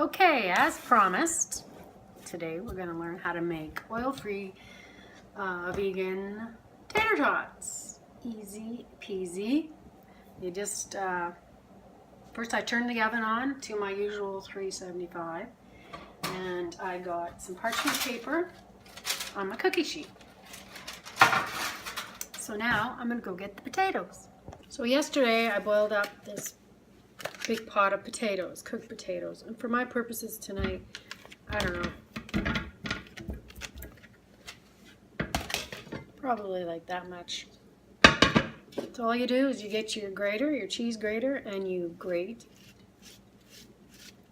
Okay, as promised, today we're going to learn how to make oil-free vegan tater tots. Easy peasy. You just, first I turned the oven on to my usual 375, and I got some parchment paper on my cookie sheet. So now I'm going to go get the potatoes. So yesterday I boiled up this big pot of potatoes, cooked potatoes, and for my purposes tonight, I don't know, probably like that much. So all you do is you get your grater, your cheese grater, and you grate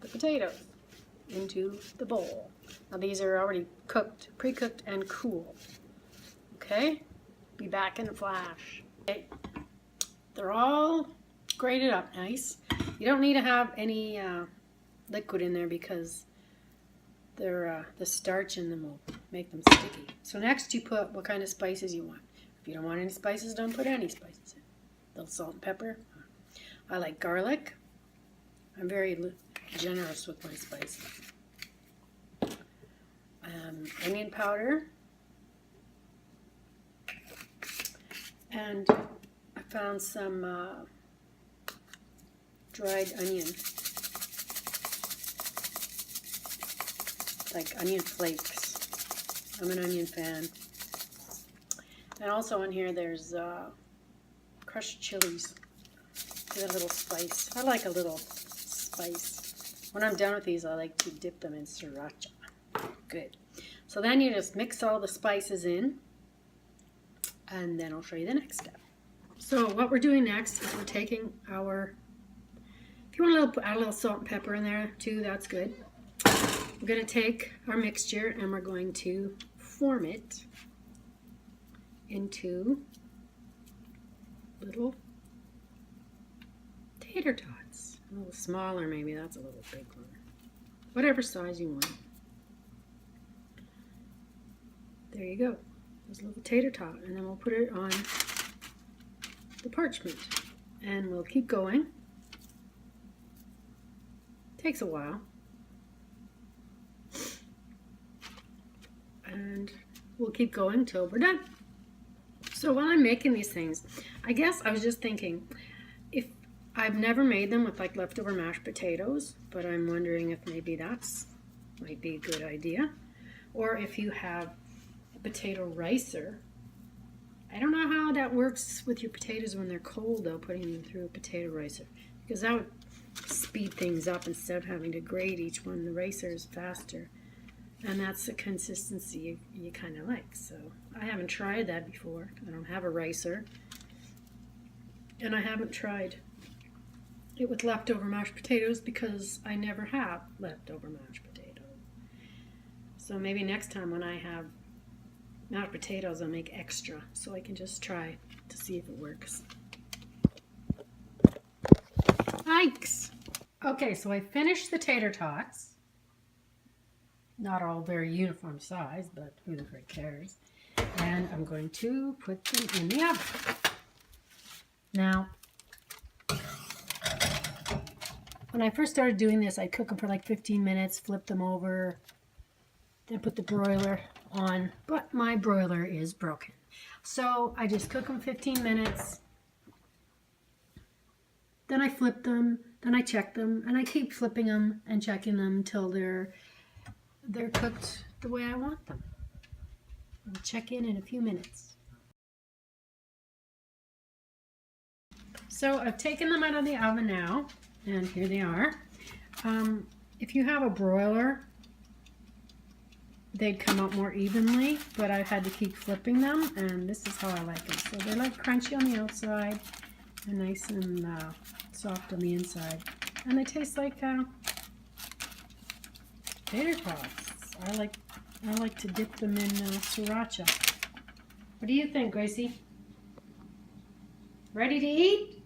the potatoes into the bowl. Now these are already cooked, pre-cooked and cool. Okay, be back in a flash. Okay. They're all grated up nice. You don't need to have any liquid in there because they're, the starch in them will make them sticky. So next you put what kind of spices you want. If you don't want any spices, don't put any spices in. A little salt and pepper. I like garlic. I'm very generous with my spices. Onion powder. And I found some dried onion, like onion flakes. I'm an onion fan. And also in here there's crushed chilies. Get a little spice. I like a little spice. When I'm done with these, I like to dip them in sriracha. Good. So then you just mix all the spices in, and then I'll show you the next step. So what we're doing next is we're taking our, if you want to add a little salt and pepper in there too, that's good. We're going to take our mixture and we're going to form it into little tater tots. A little smaller maybe, that's a little big one. Whatever size you want. There you go. There's a little tater tot, and then we'll put it on the parchment and we'll keep going. Takes a while, and we'll keep going till we're done. So while I'm making these things, I guess I was just thinking, if I've never made them with like leftover mashed potatoes, but I'm wondering if maybe that's might be a good idea, or if you have a potato ricer. I don't know how that works with your potatoes when they're cold though, putting them through a potato ricer, because that would speed things up instead of having to grate each one. The ricer is faster, and that's the consistency you kind of like. So I haven't tried that before. I don't have a ricer, and I haven't tried it with leftover mashed potatoes because I never have leftover mashed potatoes. So maybe next time when I have mashed potatoes, I'll make extra so I can just try to see if it works. Yikes! Okay, so I finished the tater tots. Not all very uniform size, but who the frick cares? And I'm going to put them in the oven. Now, when I first started doing this, I'd cook them for like 15 minutes, flip them over, then put the broiler on, but my broiler is broken. So I just cook them 15 minutes, then I flip them, then I check them, and I keep flipping them and checking them until they're cooked the way I want them. I'll check in a few minutes. So I've taken them out of the oven now, and here they are. If you have a broiler, they'd come out more evenly, but I've had to keep flipping them, and this is how I like them. So they're like crunchy on the outside and nice and soft on the inside, and they taste like tater tots. I like to dip them in sriracha. What do you think, Gracie? Ready to eat?